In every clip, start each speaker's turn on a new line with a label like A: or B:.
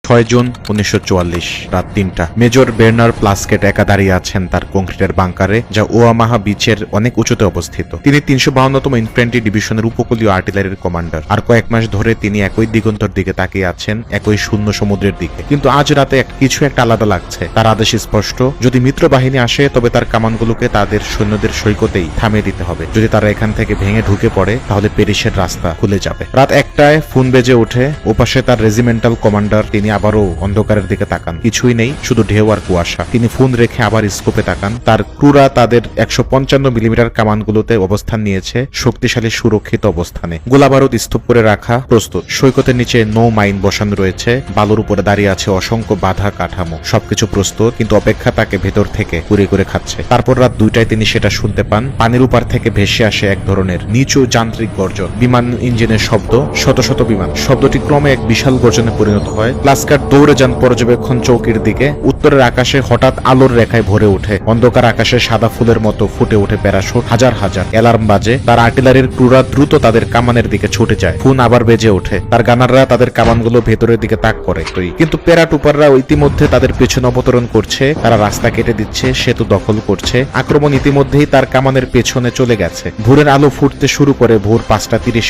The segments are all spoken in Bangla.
A: 6 জুন 1944 রাত ৩টা। মেজর বের্নার প্লাস্কেট একা দাঁড়িয়ে আছেন তার কংক্রিটের বাংকারে, যা ওয়ামাহা বিচের অনেক উঁচুতে অবস্থিত। তিনি ৩৫২তম ইনফ্যান্ট্রি ডিভিশনের উপকূলীয় আর্টিলারির কমান্ডার। আর কয়েক মাস ধরে তিনি একই দিগন্তর দিকে তাকিয়ে আছেন, একই শূন্য সমুদ্রের দিকে। কিন্তু আজ রাতে কিছু একটা আলাদা লাগছে। তার আদেশ স্পষ্ট, যদি মিত্র বাহিনী আসে তবে তার কামানগুলোকে তাদের সৈন্যদের সৈকতেই থামিয়ে দিতে হবে। যদি তারা এখান থেকে ভেঙে ঢুকে পড়ে তাহলে প্যারিসের রাস্তা খুলে যাবে। রাত ১টায় ফোন বেজে ওঠে। ওপাশে তার রেজিমেন্টাল কমান্ডার। তিনি আবারও অন্ধকারের দিকে তাকান। কিছুই নেই, শুধু ঢেউ আর কুয়াশা। তিনি ফোন রেখে আবার স্কোপে তাকান। তার ক্রুরা তাদের ১৫৫ মিলিমিটার কামানগুলোতে অবস্থান নিয়েছে, শক্তিশালী সুরক্ষিত অবস্থানে। গোলাবারুদ স্তূপ করে রাখা, প্রস্তুত। সৈকতের নিচে নো মাইন বসানো রয়েছে। বালুর উপরে দাঁড়িয়ে আছে অসংখ্য বাধা কাঠামো। সবকিছু প্রস্তুত, কিন্তু অপেক্ষা তাকে ভেতর থেকে কুড়ে করে খাচ্ছে। তারপর রাত ২টায় তিনি সেটা শুনতে পান। পানির উপার থেকে ভেসে আসে এক ধরনের নিচু যান্ত্রিক গর্জন। বিমান ইঞ্জিনের শব্দ, শত শত বিমান। শব্দটি ক্রমে এক বিশাল গর্জনে পরিণত হয়। প্লাস্কার দৌড়ে যান পর্যবেক্ষণ চৌকির দিকে। উত্তরের আকাশে হঠাৎ আলোর রেখায় ভরে ওঠে। অন্ধকার আকাশে সাদা ফুলের মতো ফুটে ওঠে প্যারাশুট। হাজার হাজার অ্যালার্ম বাজে। তার আর্টিলারির ক্রুরা দ্রুত তাদের কামানের দিকে ছুটে যায়। ফোন আবার বেজে ওঠে। তার গানাররা তাদের কামানগুলো ভেতরের দিকে তাক করে। কিন্তু প্যারাটুপাররা ইতিমধ্যে তাদের পেছনে অবতরণ করছে। তারা রাস্তা কেটে দিচ্ছে, সেতু দখল করছে। আক্রমণ ইতিমধ্যেই তার কামানের পেছনে চলে গেছে। ভোরের আলো ফুটতে শুরু করে ভোর ৫টা ৩০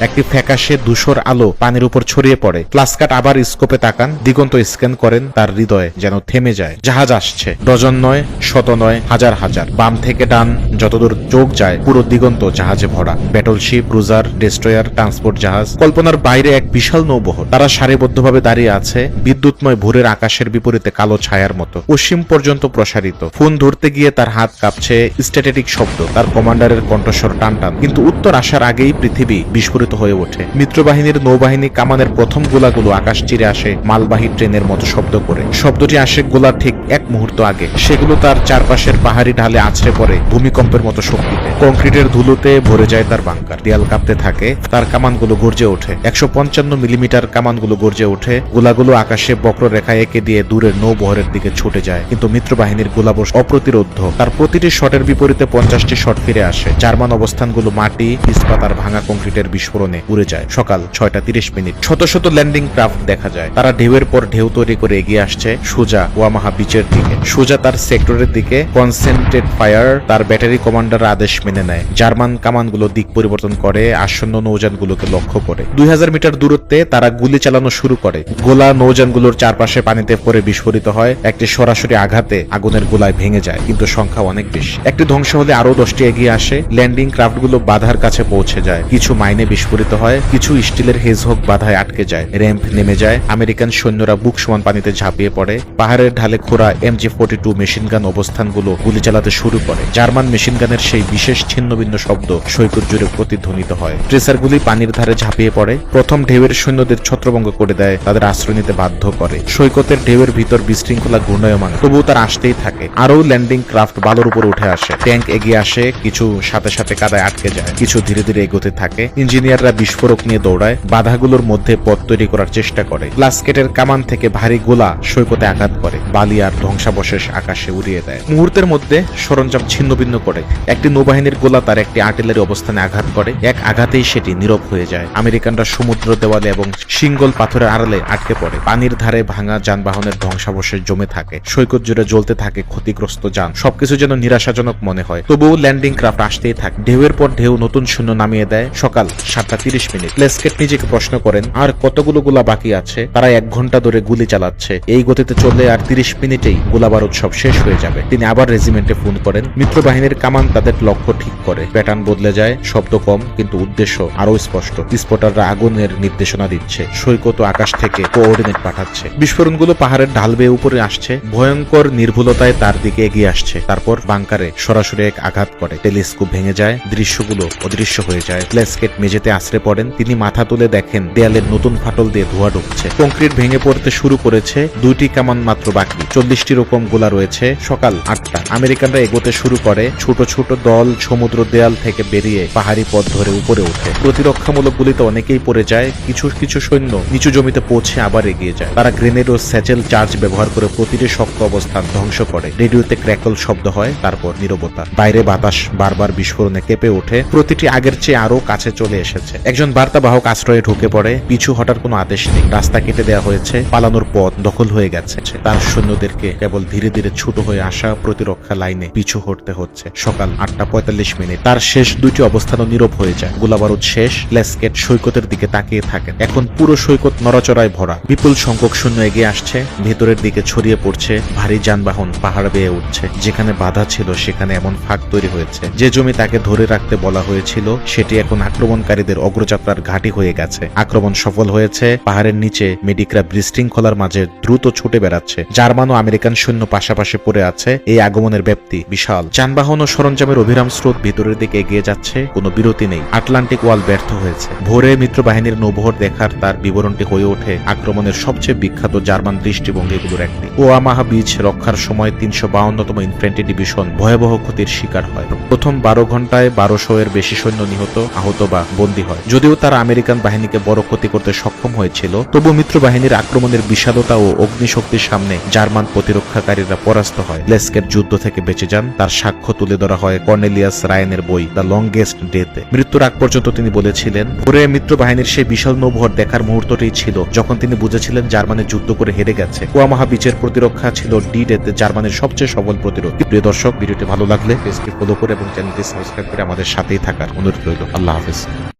A: একটি ফ্যাকাশে ধূসর আলো পানির উপর ছড়িয়ে পড়ে। প্লাস্কাট আবার স্কোপে তাকান, দিগন্ত স্ক্যান করেন। তার হৃদয় যেন থেমে যায়। জাহাজ আসছে। ডজন নয়, শত নয়, হাজার হাজার। বাম থেকে ডান যতদূর চোখ যায় পুরো দিগন্ত জাহাজে ভরা। ব্যাটলশিপ, ক্রুজার, ডেস্ট্রয়ার, ট্রান্সপোর্ট জাহাজ। কল্পনার বাইরে এক বিশাল নৌবহর। তারা সারিবদ্ধভাবে দাঁড়িয়ে আছে, বিদ্যুৎময় ভোরের আকাশের বিপরীতে কালো ছায়ার মতো, পশ্চিম পর্যন্ত প্রসারিত। ফোন ধরতে গিয়ে তার হাত কাঁপছে। স্ট্যাটিক শব্দ, তার কমান্ডারের কণ্ঠস্বর টানটান। কিন্তু উত্তর আসার আগেই পৃথিবী বিস্ফোরিত হয়ে ওঠে। মিত্রবাহিনীর নৌবাহিনী কামানের প্রথম গোলাগুলো আকাশ চিরে আসে মালবাহী ট্রেনের মতো শব্দ করে। শব্দটি আসে গোলার ঠিক এক মুহূর্ত আগে। সেগুলো তার চারপাশের পাহাড়ি ঢালে আছড়ে পড়ে ভূমিকম্পের মতো শক্তিতে। কংক্রিটের ধুলোতে ভরে যায় তার বাংকার। দেয়াল কাঁপতে থাকে। তার কামানগুলো গর্জে ওঠে। ১৫৫ মিলিমিটার কামানগুলো গর্জে ওঠে। গোলাগুলো আকাশে বক্র রেখা এঁকে দিয়ে দূরের নৌবহরের দিকে ছুটে যায়। কিন্তু মিত্রবাহিনীর গোলাবর্ষ অপ্রতিরোধ্য। তার প্রতিটি শটের বিপরীতে ৫০টি শট ফিরে আসে। জার্মান অবস্থানগুলো মাটি, ইস্পাত আর ভাঙা কংক্রিটের বিস্ফোরণে উড়ে যায়। সকাল ৬টা ৩০। শত শত ল্যান্ডিং ক্রাফট দেখা যায়। তারা ঢেউয়ের পর ঢেউ তৈরি করে এগিয়ে আসছে সোজা ওয়ামাহা বিচের দিকে, সোজা তার সেক্টরের দিকে। Concentrate fire. তার ব্যাটারি কমান্ডার আদেশ মেনে নেয়। জার্মান কামানগুলো দিক পরিবর্তন করে আসন্ন নৌযানগুলোকে লক্ষ্য করে। ২০০০ মিটার দূরত্বে তারা গুলি চালানো শুরু করে। গোলা নৌযানগুলোর চারপাশে পানিতে পড়ে বিস্ফোরিত হয়। একটি সরাসরি আঘাতে আগুনের গোলায় ভেঙে যায়, কিন্তু সংখ্যা অনেক বেশি। একটি ধ্বংস হলে আরো 10টি এগিয়ে আসে। ল্যান্ডিং ক্রাফটগুলো বাধার কাছে পৌঁছে যায়। কিছু মাইনে বিস্ফোরিত হয়, কিছু স্টিলের হেজহক বাধায় আটকে যায়। র্যাম্প নেমে যায়। আমেরিকান সৈন্যরা বুক সমান পানিতে ঝাঁপিয়ে পড়ে। পাহাড়ের ঢালে খোঁড়া MG42 মেশিনগান অবস্থানগুলো গুলি চালাতে শুরু করে। জার্মান মেশিনগানের সেই বিশেষ ছিন্নভিন্ন শব্দ সৈকত জুড়ে প্রতিধ্বনিত হয়। ট্রেসারগুলি পানির ধারে ঝাঁপিয়ে পড়ে। প্রথম ঢেউয়ের সৈন্যদের ছত্রভঙ্গ করে দেয়, তাদের আশ্রয় নিতে বাধ্য করে। সৈকতের ঢেউয়ের ভিতর বিশৃঙ্খলা ঘূর্ণায়মান, তবুও তার আসতেই থাকে। আরও ল্যান্ডিং ক্রাফট বালুর উপর উঠে আসে। ট্যাঙ্ক এগিয়ে আসে, কিছু সাথে সাথে কাদায় আটকে যায়, কিছু ধীরে ধীরে এগোতে থাকে। ইঞ্জিনিয়াররা বিস্ফোরক নিয়ে দৌড়ায়, বাধাগুলোর মধ্যে পথ তৈরি করার চেষ্টা করে। প্লাস্কেটের কামান থেকে ভারী গোলা সৈকতে আঘাত করে, বালি আর ধ্বংসাবশেষ আকাশে উড়িয়ে দেয়। মুহূর্তের মধ্যে সরঞ্জাম ছিন্নভিন্ন করে। একটি নৌবাহিনীর গোলা তার একটি আর্টিলারি অবস্থানে আঘাত করে। এক আঘাতেই সেটি নীরব হয়ে যায়। আমেরিকানরা সমুদ্র দেওয়ালে এবং সিঙ্গল পাথরের আড়ালে আটকে পড়ে। পানির ধারে ভাঙা যানবাহনের ধ্বংসাবশেষ জমে থাকে। সৈকত জুড়ে জ্বলতে থাকে ক্ষতিগ্রস্ত যান। সবকিছু যেন নিরাশাজনক মনে হয়, তবুও ল্যান্ডিং ক্রাফট আসতেই থাকে। ঢেউয়ের পর ঢেউ নতুন শূন্য নামিয়ে দেয়। সকাল ৭টা ৩০। প্লেস্কেট নিজেকে প্রশ্ন করেন, আর কতগুলো গোলা বাকি আছে? তারা ১ ঘন্টা ধরে গুলি চালাচ্ছে। এই গতিতে চললে আর ৩০ মিনিটেই গোলাবারুদ সব শেষ হয়ে যাবে। তিনি আবার রেজিমেন্টে ফোন করেন। মিত্রবাহিনীর কামান তাদের লক্ষ্য ঠিক করে। প্যাটার্ন বদলে যায়, শব্দ কম, কিন্তু উদ্দেশ্য আরো স্পষ্ট। স্পটাররা আগুনের নির্দেশনা দিচ্ছে। সৈকত আকাশ থেকে কোঅর্ডিনেট পাঠাচ্ছে। বিস্ফোরণগুলো পাহাড়ের ঢাল বেয়ে উপরে আসছে। ভয়ঙ্কর নির্ভুলতায় তার দিকে এগিয়ে আসছে। তারপর বাংকারে সরাসরি এক আঘাত করে। টেলিস্কোপ ভেঙে যায়। দৃশ্যগুলো অদৃশ্য হয়ে যায়। প্লেস্কেট মেঝেতে আছড়ে পড়েন। তিনি মাথা তুলে দেখেন দেয়ালের নতুন ফাটল দিয়ে ধোঁয়া ঢুকছে। কংক্রিট ভেঙে পড়তে শুরু করেছে। 2টি কামান মাত্র বাকি। 40টি রকম গোলা রয়েছে। সকাল 8টা। আমেরিকানরা এগোতে শুরু করে। ছোট ছোট দল সমুদ্র দেয়াল থেকে বেরিয়ে পাহাড়ি পথ ধরে উপরে ওঠে। প্রতিরক্ষামূলক গুলিতে অনেকেই পড়ে যায়। কিছু কিছু সৈন্য নিচু জমিতে পৌঁছে আবার এগিয়ে যায়। তারা গ্রেনেড ও স্যাচেল চার্জ ব্যবহার করে প্রতিটি শক্ত অবস্থান ধ্বংস করে। রেডিওতে ক্র্যাকল শব্দ হয়, তারপর নীরবতা। বাইরে বাতাস বারবার বিস্ফোরণে কেঁপে ওঠে। প্রতিটি আগের চেয়ে আরো কাছে চলে এসেছে। একজন বার্তাবাহক আশ্রয়ে ঢুকে পড়ে। পিছু হটার কোনো আদেশ নেই। রাস্তা কেটে দেওয়া দেওয়া হয়েছে, পালানোর পথ দখল হয়ে গেছে। তার সৈন্যদেরকে কেবল ধীরে ধীরে ছোট হয়ে আসা প্রতিরক্ষা লাইনে পিছু হটতে হচ্ছে। সকাল 8:45। তার শেষ দুইটি অবস্থানও নীরব হয়ে যায়। গোলাবারুদ শেষ। প্লাস্কেট সৈকতের দিকে তাকিয়ে থাকেন। এখন পুরো সৈকত নড়াচড়ায় ভরা। বিপুল সংখ্যক সৈন্য এগিয়ে আসছে, ভেতরের দিকে ছড়িয়ে পড়ছে। ভারী যানবাহন পাহাড় বেয়ে উঠছে। যেখানে বাধা ছিল সেখানে এমন ফাঁক তৈরি হয়েছে। যে জমি তাকে ধরে রাখতে বলা হয়েছিল সেটি এখন আক্রমণকারীদের অগ্রযাত্রার ঘাঁটি হয়ে গেছে। আক্রমণ সফল হয়েছে। পাহাড়ের নিচে মেডিকরা বিশৃঙ্খলার মাঝে দ্রুত ছুটে বেড়াচ্ছে। জার্মান ও আমেরিকান সৈন্য পাশাপাশি পড়ে আছে। এই আগমনের ব্যাপ্তি বিশাল। যানবাহন ও সরঞ্জামের অভিরাম স্রোত ভিতরের দিকে এগিয়ে যাচ্ছে। কোনো বিরতি নেই। আটলান্টিক ওয়াল ব্যর্থ হয়েছে। ভোরে মিত্রবাহিনীর নৌবহর দেখার তার বিবরণটি হয়ে ওঠে আক্রমণের সবচেয়ে বিখ্যাত জার্মান দৃষ্টিভঙ্গিগুলোর একটি। ওয়ামাহা বিচ রক্ষার সময় 352তম ইনফ্যান্ট্রি ডিভিশন ভয়াবহ ক্ষতির শিকার হয়। প্রথম 12 ঘন্টায় 1200 এর বেশি সৈন্য নিহত, আহত বা বন্দী হয়। যদিও তারা আমেরিকান বাহিনীকে বড় ক্ষতি করতে সক্ষম হয়েছিল, তবু মিত্রবাহিনীর আক্রমণের বিশালতা ও অগ্নিশক্তির সামনে জার্মান প্রতিরক্ষাকারীরা পরাস্ত হয়। প্লেস্কেট যুদ্ধ থেকে বেঁচে যান। তার সাক্ষ্য তুলে ধরা হয় কর্নেলিয়াস রায়ানের বই দ্য লংগেস্ট ডেতে। মৃত্যুর আগ পর্যন্ত তিনি বলেছিলেন, পরে মিত্রবাহিনীর সেই বিশাল নৌবহর দেখার মুহূর্তটাই ছিল যখন তিনি বুঝেছিলেন জার্মানি যুদ্ধ করে হেরে গেছে। ওয়ামাহা বিচের প্রতিরক্ষা ছিল ডি ডেতে জার্মানির সবচেয়ে সফল প্রতিরোধ। প্রিয় দর্শক, ভিডিওটি ভালো লাগলে পেজটি ফলো করে এবং চ্যানেলটি সাবস্ক্রাইব করে আমাদের সাথেই থাকার অনুরোধ রইল। আল্লাহ হাফেজ।